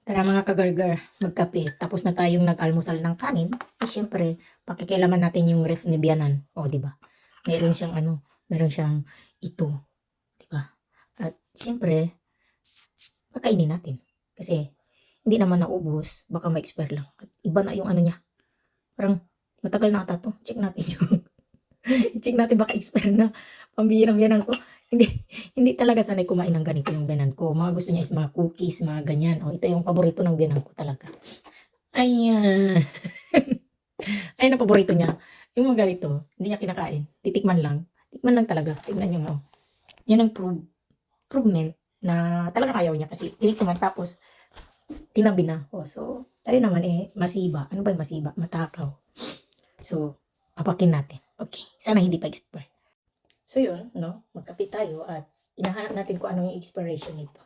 Tara mga kagargar, magkape. Tapos na tayong nag-almusal ng kanin. Eh syempre, pakikialaman natin yung ref ni Bianan. O, di ba? Meron siyang meron siyang ito, di ba? At syempre, kakainin natin. Kasi hindi naman naubos, baka ma-expire lang. At iba na yung niya. Parang matagal na ata to. Check natin yung check natin baka expire na. Pambihirang Bianan ko. Hindi talaga sanay kumain ng ganito yung biyanan ko. Mga gusto niya is mga cookies, mga ganyan. O, ito yung paborito ng biyanan ko talaga. Ayan. Ayan ang paborito niya. Yung mga ganito, hindi niya kinakain. Titikman lang. Tikman lang talaga. Tignan niyo mo. Yan ang provement na talaga ayaw niya kasi tinikman tapos tinabi na. O, so, tayo naman masiba. Ano ba yung masiba? Matakaw. So, papakin natin. Okay. Sana hindi pa expire. So yun, no? Magkape tayo at hinahanap natin kung ano yung expiration nito.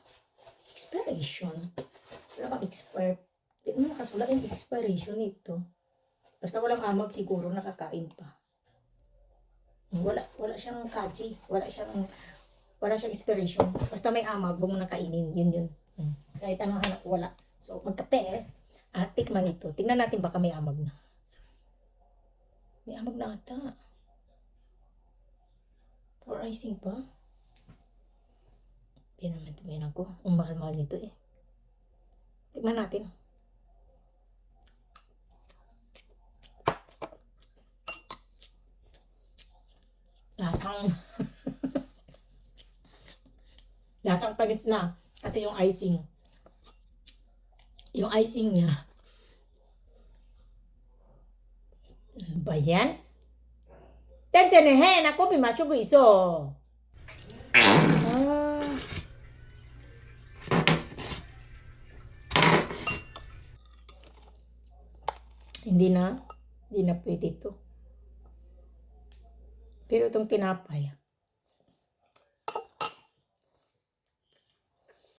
Expiration? Wala bang expire? Hindi mo nakasulat yung expiration nito. Basta walang amag siguro, nakakain pa. Wala siyang kaji. Wala siyang expiration. Basta may amag, huwag mo na kainin. Yun. Kahit anong hanap, wala. So magkape at tikman ito. Tingnan natin baka may amag na. May amag na ata. For icing pa? Hindi naman tumayin ako. Ang mahal-mahal nito eh. Tignan natin. Lasang panis na. Kasi yung icing. Yung icing niya. Ano ba yan? 짠짠해 나 커피 마시고 있어. Hindi na pwede ito. Pero itong tinapay,